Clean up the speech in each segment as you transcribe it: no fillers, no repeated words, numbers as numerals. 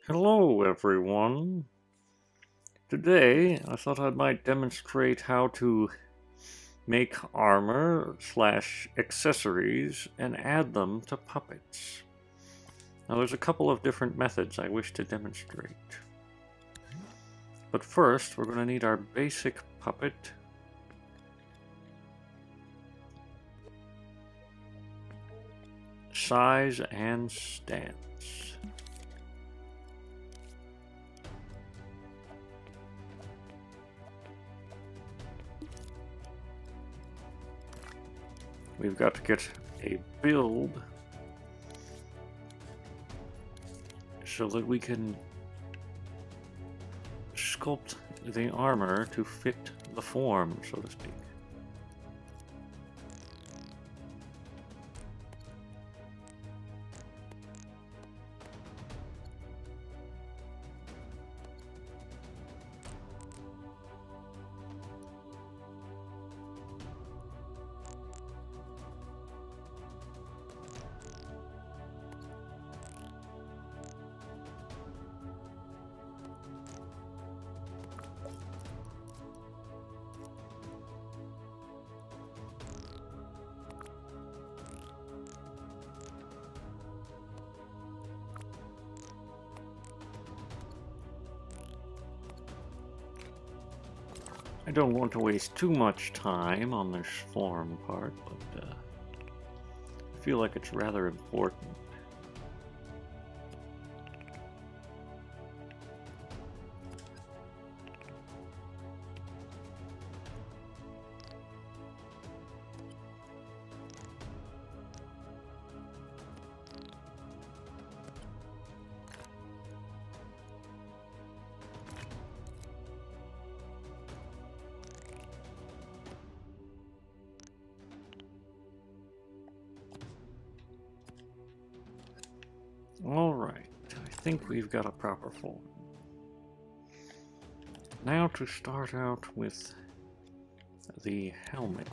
Hello everyone. Today I thought I might demonstrate how to make armor slash accessories and add them to puppets. Now there's a couple of different methods I wish to demonstrate. But first we're going to need our basic puppet. Size and stance. We've got to get a build so that we can sculpt the armor to fit the form, so to speak. I don't want to waste too much time on this form part, but I feel like it's rather important. Alright, I think we've got a proper form. Now to start out with the helmet.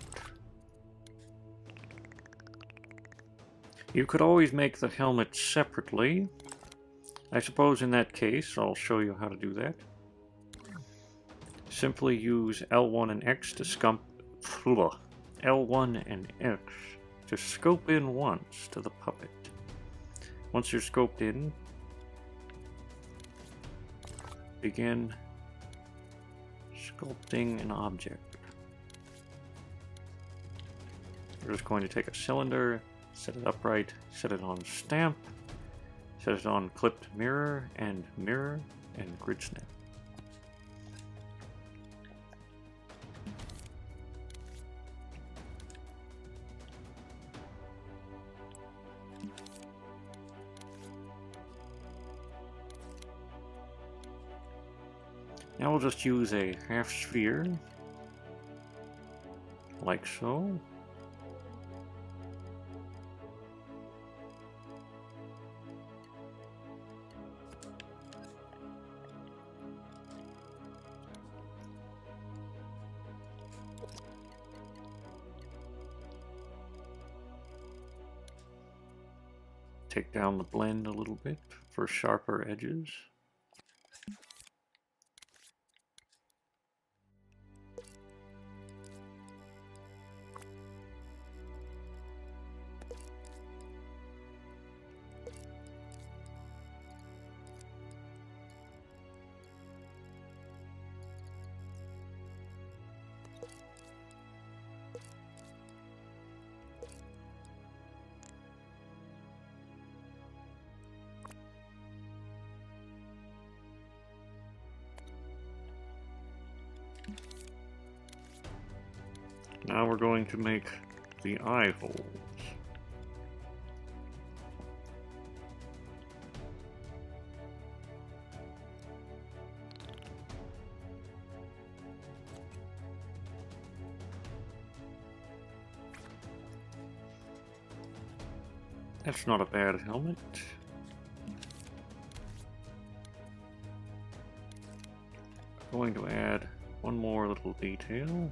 You could always make the helmet separately. I suppose in that case I'll show you how to do that. Simply use L1 and X to L1 and X to scope in once to the puppet. Once you're scoped in, begin sculpting an object. We're just going to take a cylinder, set it upright, set it on stamp, set it on clipped mirror, and grid snap. Now we'll just use a half sphere, like so. Take down the blend a little bit for sharper edges. Now we're going to make the eye holes. That's not a bad helmet. I'm going to add one more little detail.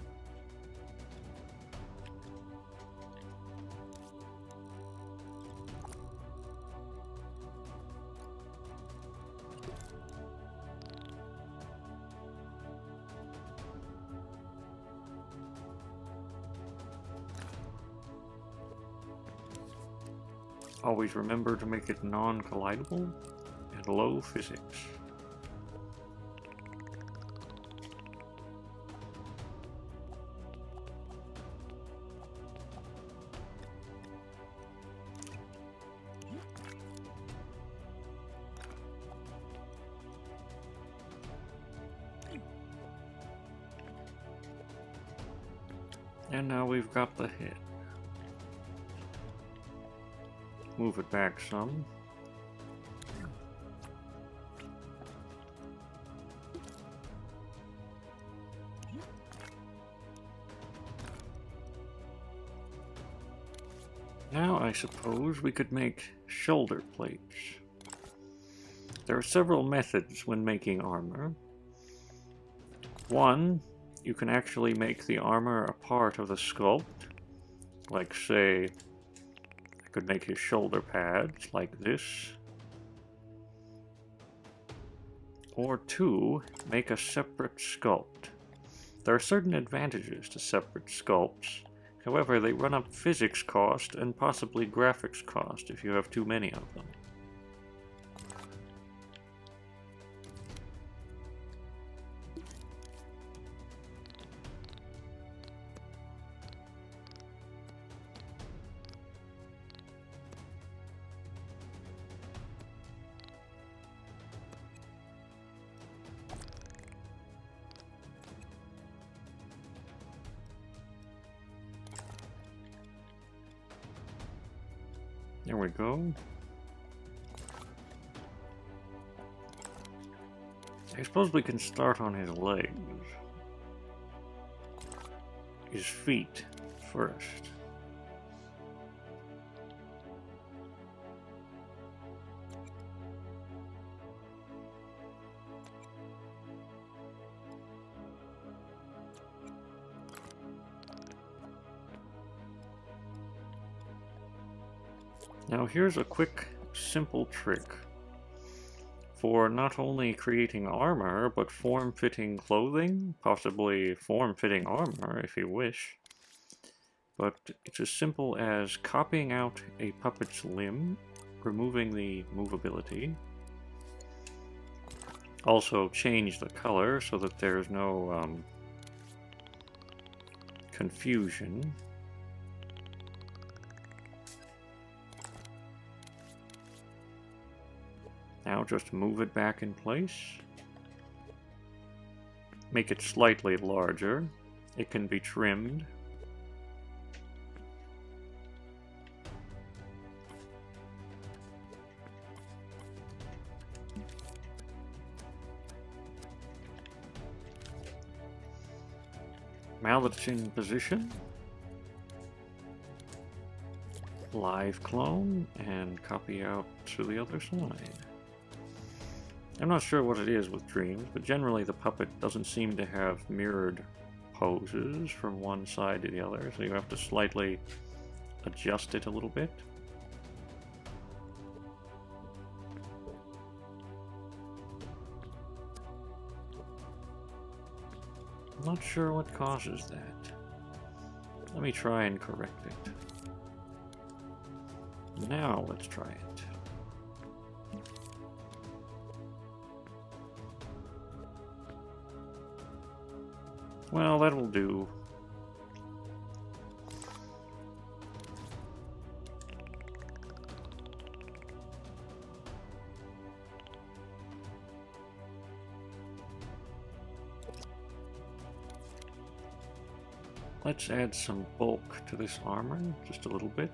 Always remember to make it non-collidable and low physics. And now we've got the head. Move it back some. Now I suppose we could make shoulder plates. There are several methods when making armor. One, you can actually make the armor a part of the sculpt. Like, say, I could make his shoulder pads like this. Or two, make a separate sculpt. There are certain advantages to separate sculpts. However, they run up physics cost and possibly graphics cost if you have too many of them. There we go. I suppose we can start on his legs. His feet first. Now here's a quick, simple trick for not only creating armor, but form-fitting clothing, possibly form-fitting armor if you wish. But it's as simple as copying out a puppet's limb, removing the movability. Also change the color so that there's no confusion. Now just move it back in place. Make it slightly larger. It can be trimmed. Now that it's in position, live clone and copy out to the other side. I'm not sure what it is with Dreams, but generally the puppet doesn't seem to have mirrored poses from one side to the other, so you have to slightly adjust it a little bit. I'm not sure what causes that. Let me try and correct it. Now let's try it. Well, that will do. Let's add some bulk to this armor, just a little bit.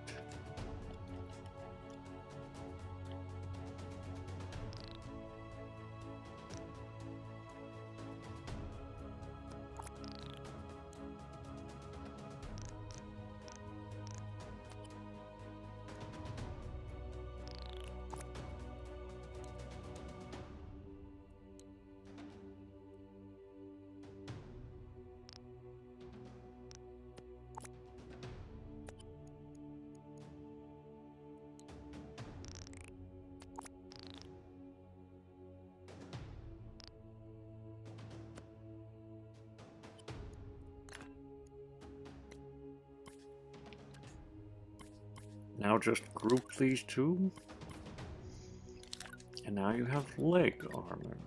Now just group these two. And now you have leg armor.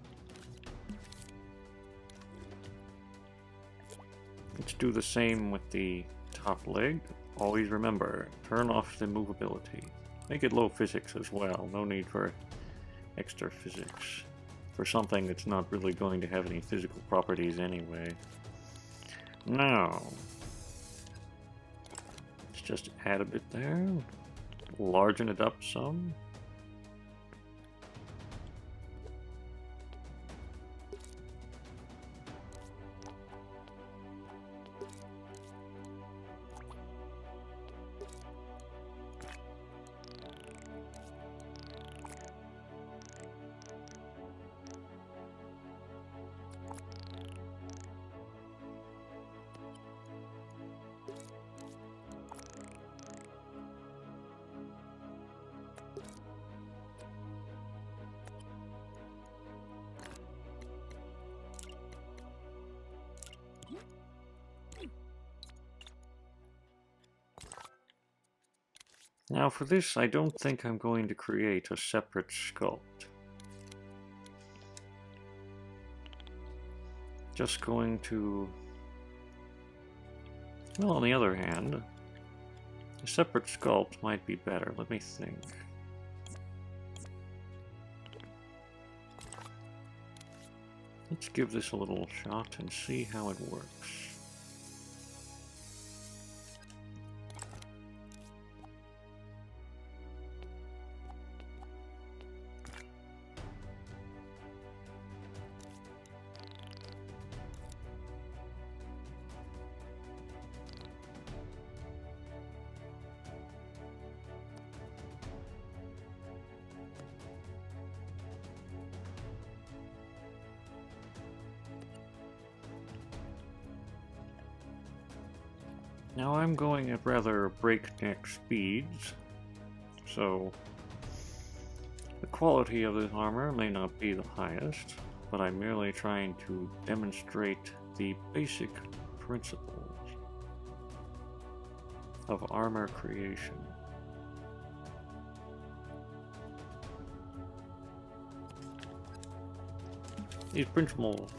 Let's do the same with the top leg. Always remember, turn off the movability. Make it low physics as well. No need for extra physics for something that's not really going to have any physical properties anyway. Now, let's just add a bit there. Largen it up some. Now for this, I don't think I'm going to create a separate sculpt. Just going to... Well, on the other hand, a separate sculpt might be better. Let me think. Let's give this a little shot and see how it works. Now I'm going at rather breakneck speeds, so the quality of this armor may not be the highest, but I'm merely trying to demonstrate the basic principles of armor creation. These principles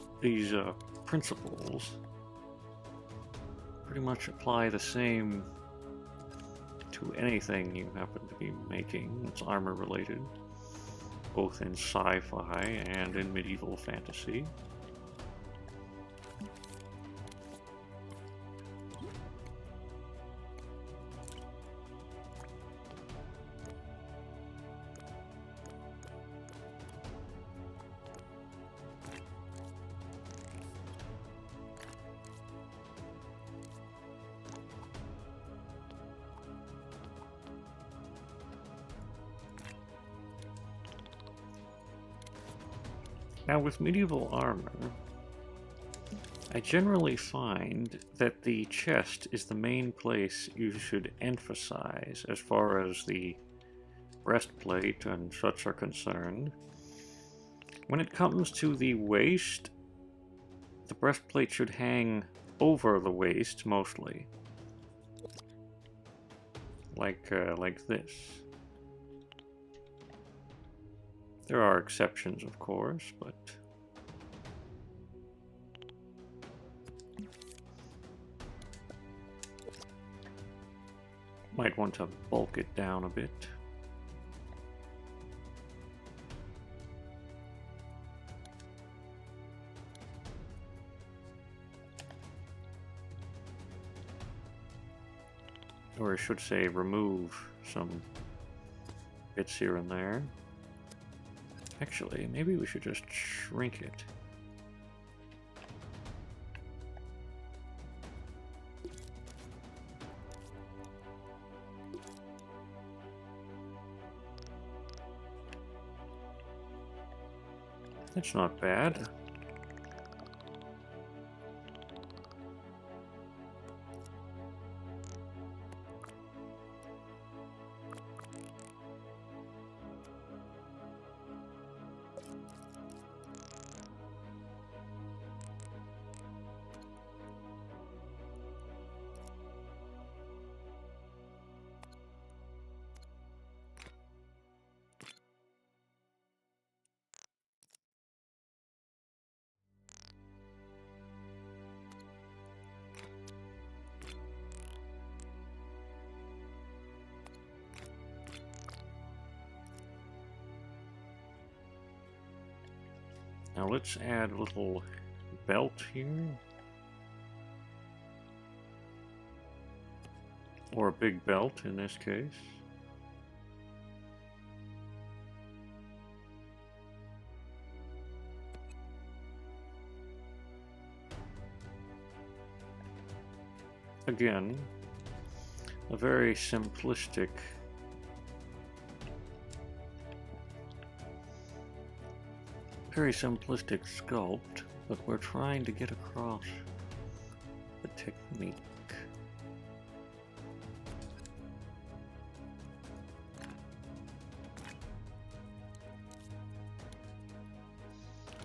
pretty much apply the same to anything you happen to be making that's armor related, both in sci-fi and in medieval fantasy. Now with medieval armor, I generally find that the chest is the main place you should emphasize as far as the breastplate and such are concerned. When it comes to the waist, the breastplate should hang over the waist mostly. Like this. There are exceptions, of course, but might want to bulk it down a bit. Or I should say remove some bits here and there. Actually, maybe we should just shrink it. That's not bad. Now let's add a little belt here. Or a big belt in this case. Again, a very simplistic sculpt, but we're trying to get across the technique.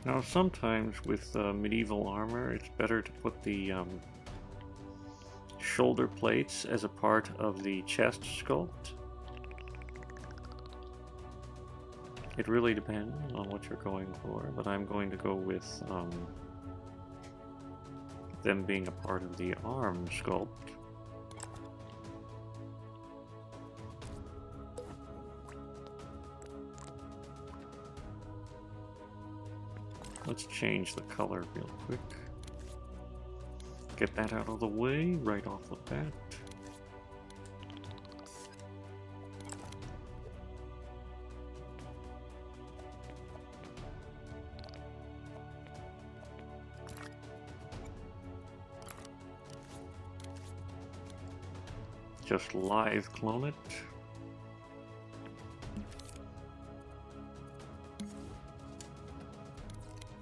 Now sometimes with medieval armor it's better to put the shoulder plates as a part of the chest sculpt. It really depends on what you're going for, but I'm going to go with them being a part of the arm sculpt. Let's change the color real quick. Get that out of the way right off the bat. Just live clone it.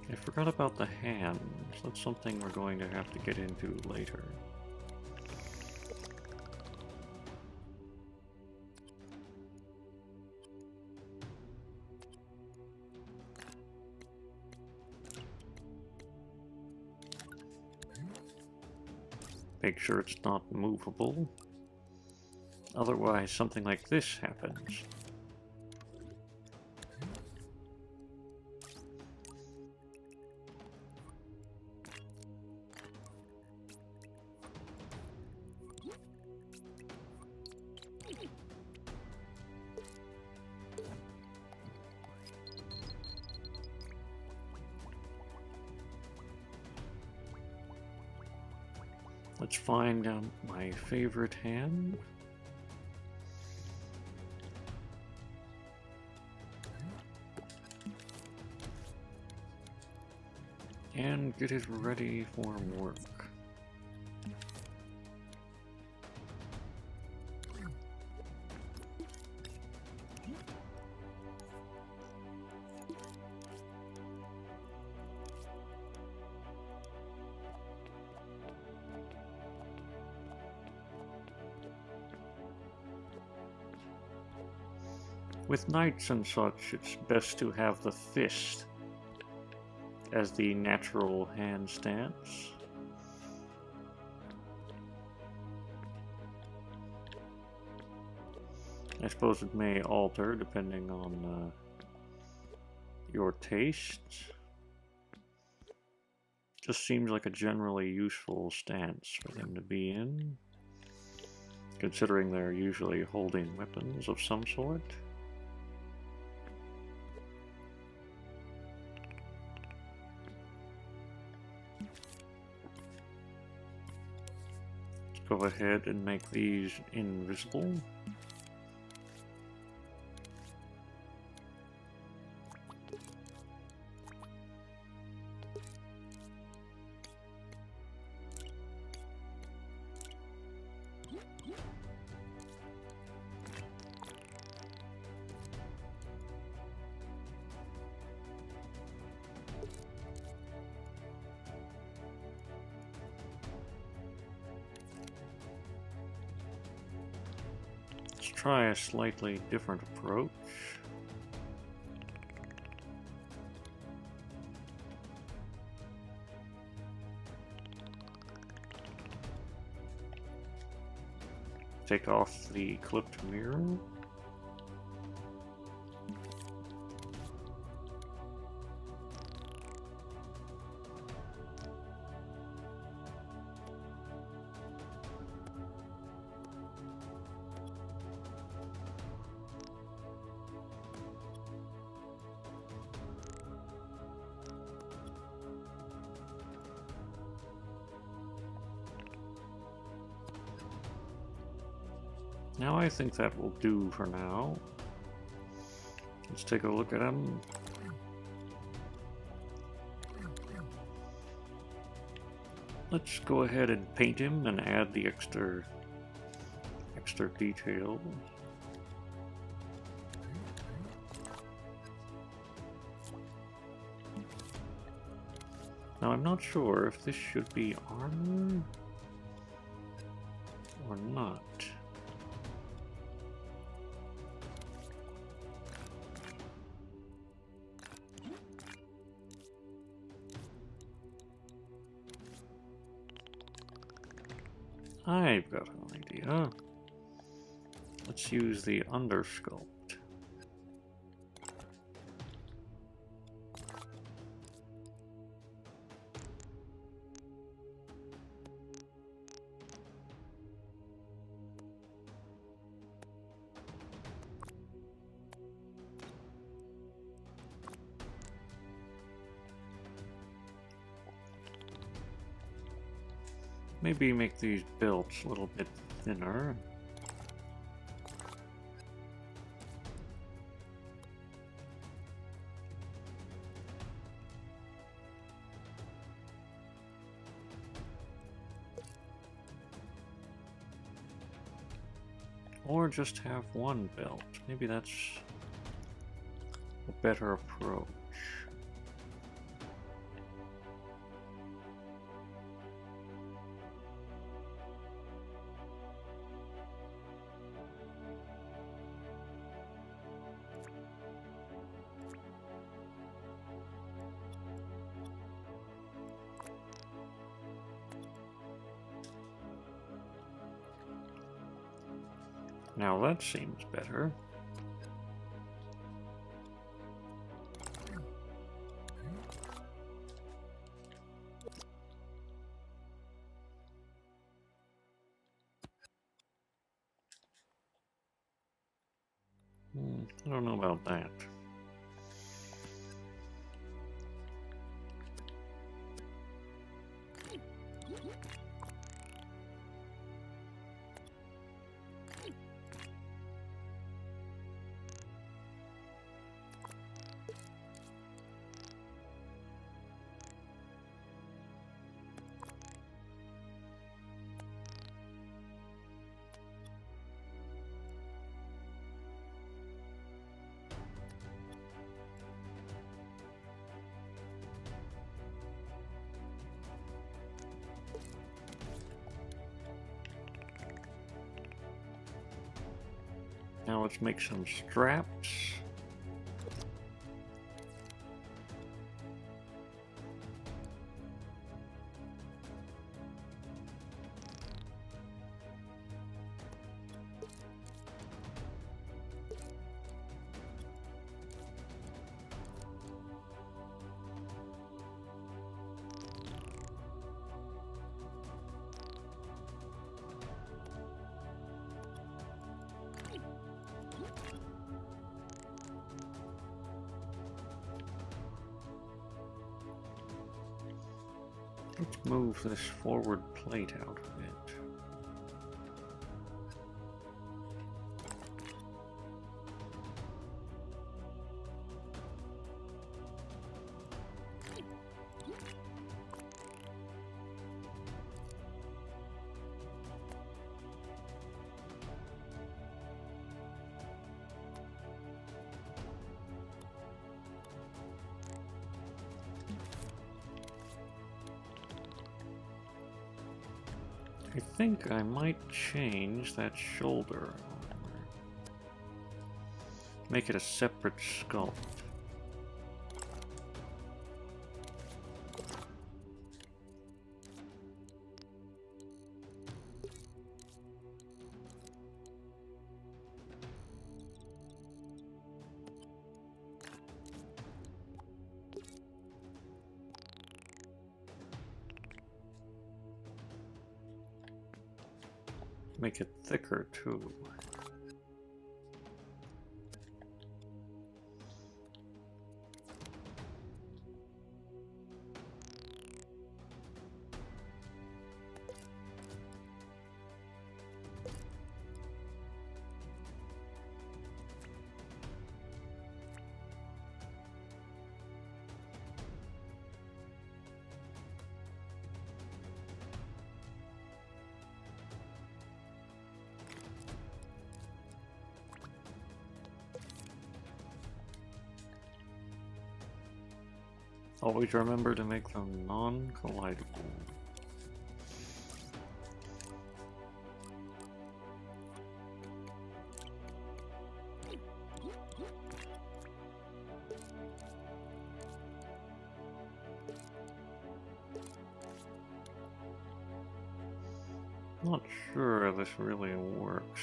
I forgot about the hands. That's something we're going to have to get into later. Make sure it's not movable. Otherwise, something like this happens. Let's find my favorite hand. And get it ready for work. With knights and such, it's best to have the fist as the natural hand stance. I suppose it may alter depending on your taste. Just seems like a generally useful stance for them to be in, considering they're usually holding weapons of some sort. Go ahead and make these invisible. Try a slightly different approach. Take off the clipped mirror. Now I think that will do for now. Let's take a look at him. Let's go ahead and paint him and add the extra detail. Now I'm not sure if this should be armor or not. I've got an idea. Let's use the undersculpt. Maybe make these belts a little bit thinner. Or just have one belt. Maybe that's a better approach. Now that seems better. I don't know about that. Now let's make some straps. Let's move this forward plate out a bit. I think I might change that shoulder. Make it a separate sculpt. Make it thicker too. Always remember to make them non-collidable. Not sure this really works.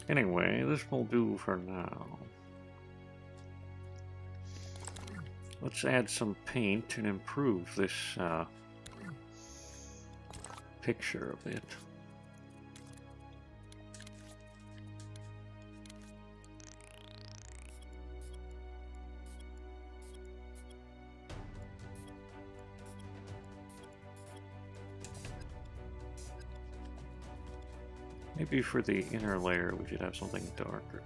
Anyway, this will do for now. Let's add some paint and improve this picture a bit. Maybe for the inner layer we should have something darker.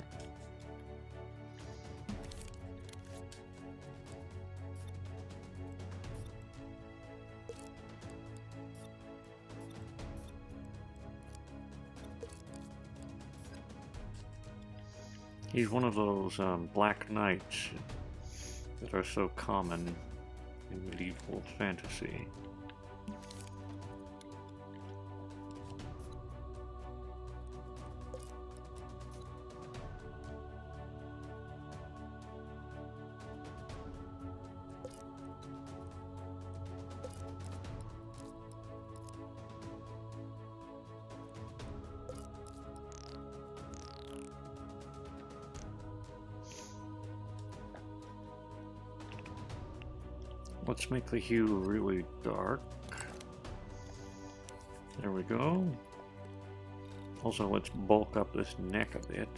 He's one of those black knights that are so common in medieval fantasy. Let's make the hue really dark. There we go. Also, let's bulk up this neck a bit.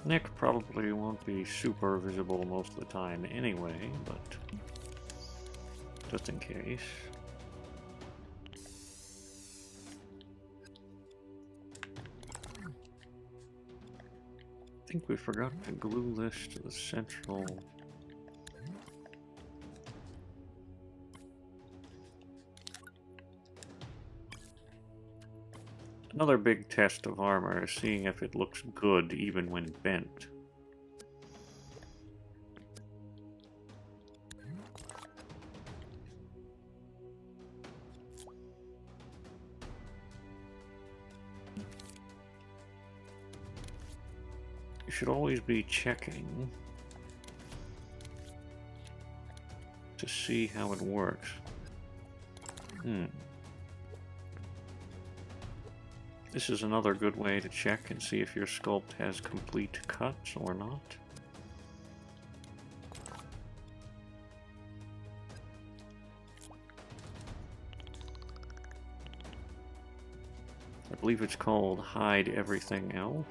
Neck probably won't be super visible most of the time anyway, but just in case. I think we forgot to glue this to the central. Another big test of armor is seeing if it looks good even when bent. You should always be checking to see how it works. This is another good way to check and see if your sculpt has complete cuts or not. I believe it's called hide everything else.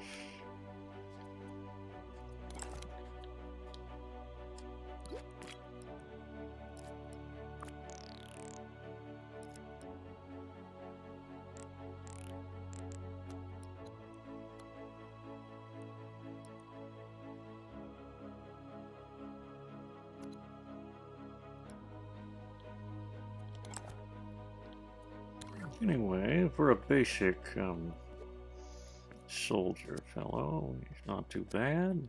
Anyway, for a basic soldier fellow, he's not too bad.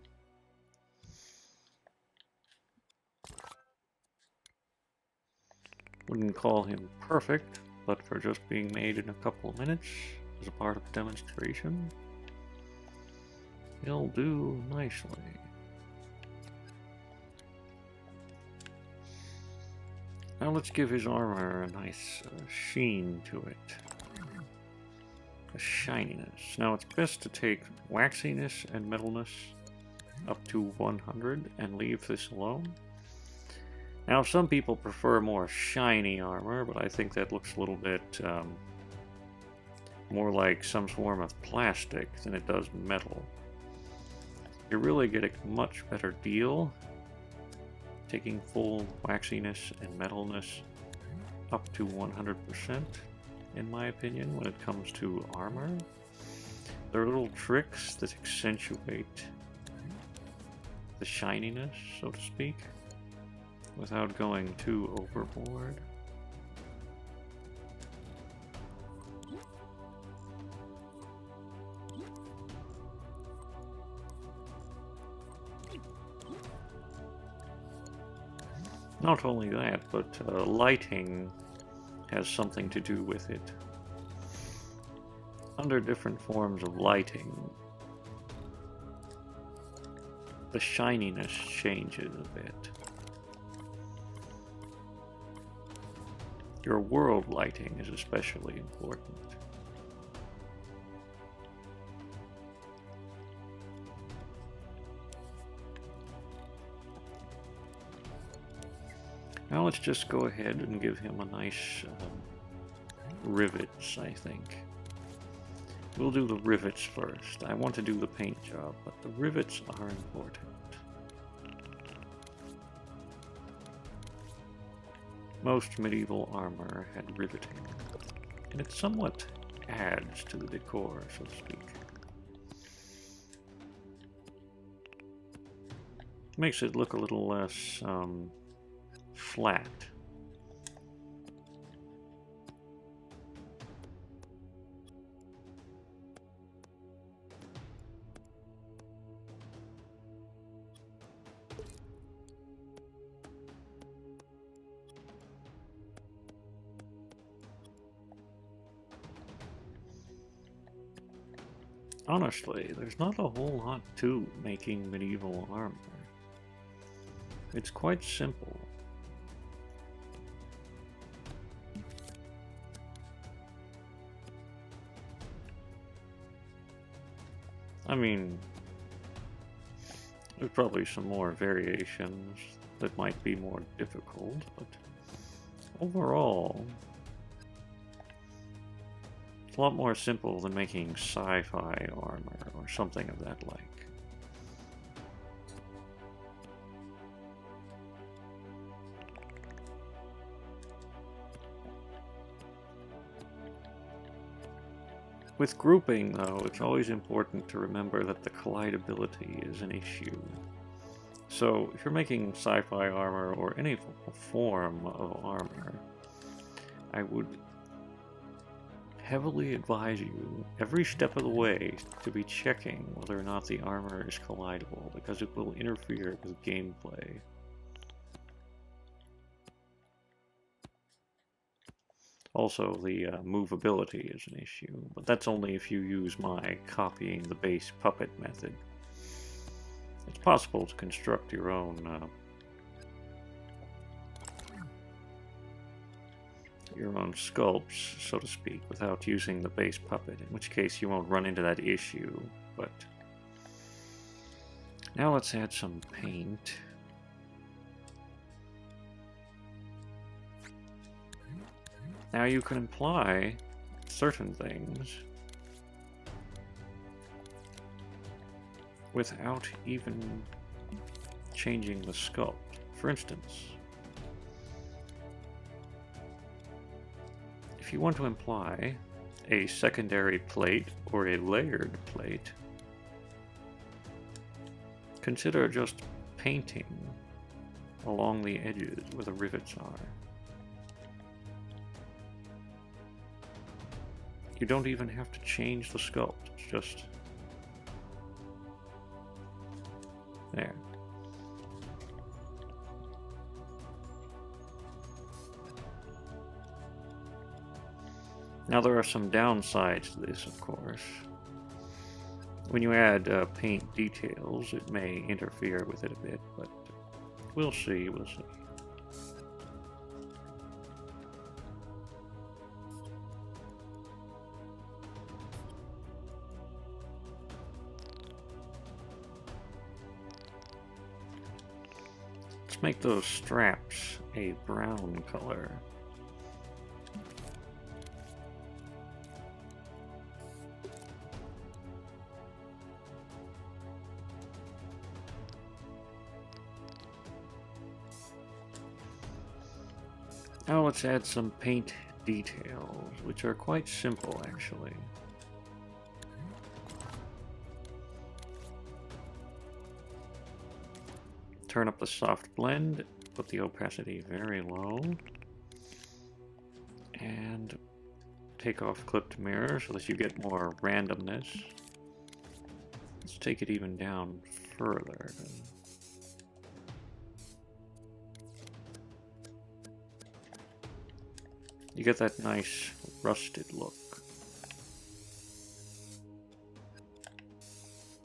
Wouldn't call him perfect, but for just being made in a couple of minutes as a part of the demonstration, he'll do nicely. Now let's give his armor a nice sheen to it. A shininess. Now it's best to take waxiness and metalness up to 100 and leave this alone. Now, some people prefer more shiny armor, but I think that looks a little bit more like some form of plastic than it does metal. You really get a much better deal taking full waxiness and metalness up to 100%, in my opinion, when it comes to armor. There are little tricks that accentuate the shininess, so to speak, without going too overboard. Not only that, but lighting has something to do with it. Under different forms of lighting, the shininess changes a bit. Your world lighting is especially important. Now let's just go ahead and give him a nice rivets, I think. We'll do the rivets first. I want to do the paint job, but the rivets are important. Most medieval armor had riveting, and it somewhat adds to the decor, so to speak. Makes it look a little less flat. Honestly, there's not a whole lot to making medieval armor. It's quite simple. I mean, there's probably some more variations that might be more difficult, but overall, it's a lot more simple than making sci-fi armor or something of that like. With grouping, though, it's always important to remember that the collidability is an issue. So, if you're making sci-fi armor or any form of armor, I would heavily advise you, every step of the way, to be checking whether or not the armor is collidable, because it will interfere with gameplay. Also, the movability is an issue, but that's only if you use my copying the base puppet method. It's possible to construct your own sculpts, so to speak, without using the base puppet, in which case you won't run into that issue. But now let's add some paint. Now you can imply certain things without even changing the sculpt. For instance, if you want to imply a secondary plate or a layered plate, consider just painting along the edges where the rivets are. You don't even have to change the sculpt, it's just there. Now there are some downsides to this, of course. When you add paint details, it may interfere with it a bit, but we'll see, we'll see. Let's make those straps a brown color. Now let's add some paint details, which are quite simple actually. Turn up the soft blend, put the opacity very low, and take off clipped mirror so that you get more randomness. Let's take it even down further. You get that nice rusted look.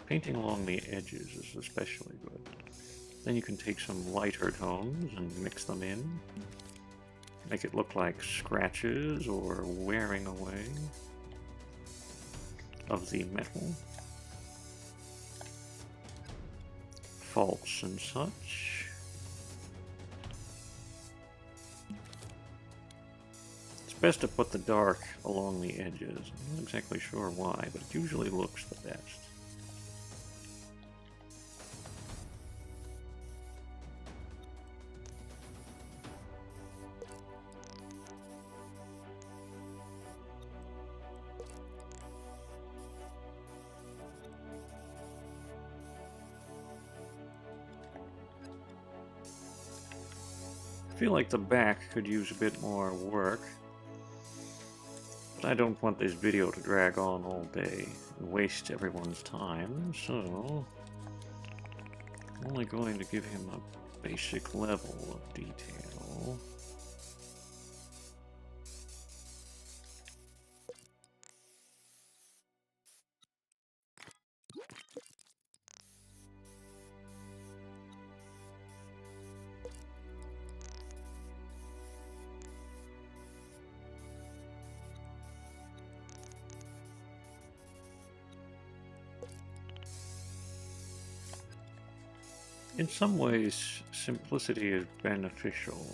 Painting along the edges is especially good. Then you can take some lighter tones and mix them in. Make it look like scratches or wearing away of the metal. Faults and such. Best to put the dark along the edges. I'm not exactly sure why, but it usually looks the best. I feel like the back could use a bit more work. But I don't want this video to drag on all day and waste everyone's time, so I'm only going to give him a basic level of detail. In some ways, simplicity is beneficial.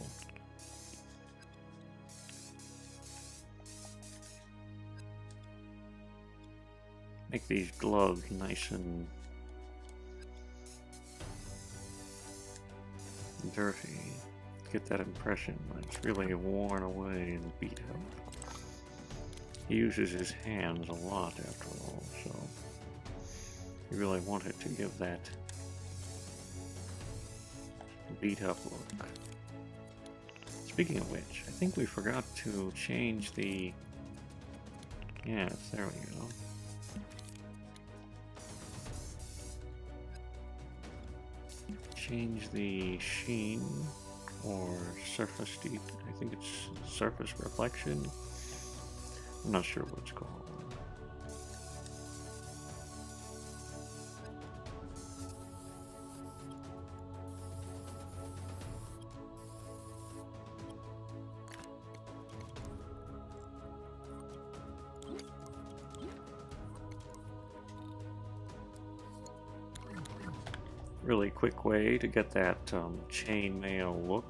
Make these gloves nice and dirty. Get that impression that it's really worn away and beat up. He uses his hands a lot after all, so you really want it to give that beat up look. Speaking of which, I think we forgot to change the... Yes, there we go. Change the sheen or surface deep. I think it's surface reflection. I'm not sure what it's called. Really quick way to get that chainmail look.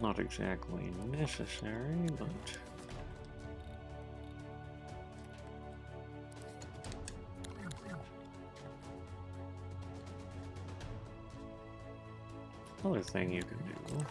Not exactly necessary, but another thing you can do.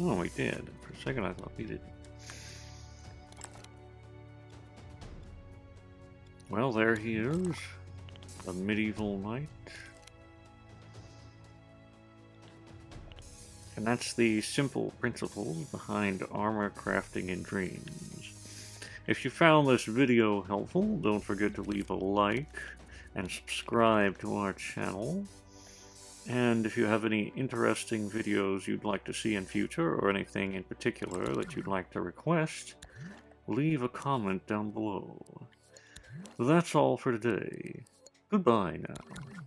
Oh, we did. For a second I thought we didn't. Well, there he is, a medieval knight. And that's the simple principles behind armor crafting in Dreams. If you found this video helpful, don't forget to leave a like and subscribe to our channel. And if you have any interesting videos you'd like to see in future, or anything in particular that you'd like to request, leave a comment down below. That's all for today. Goodbye now.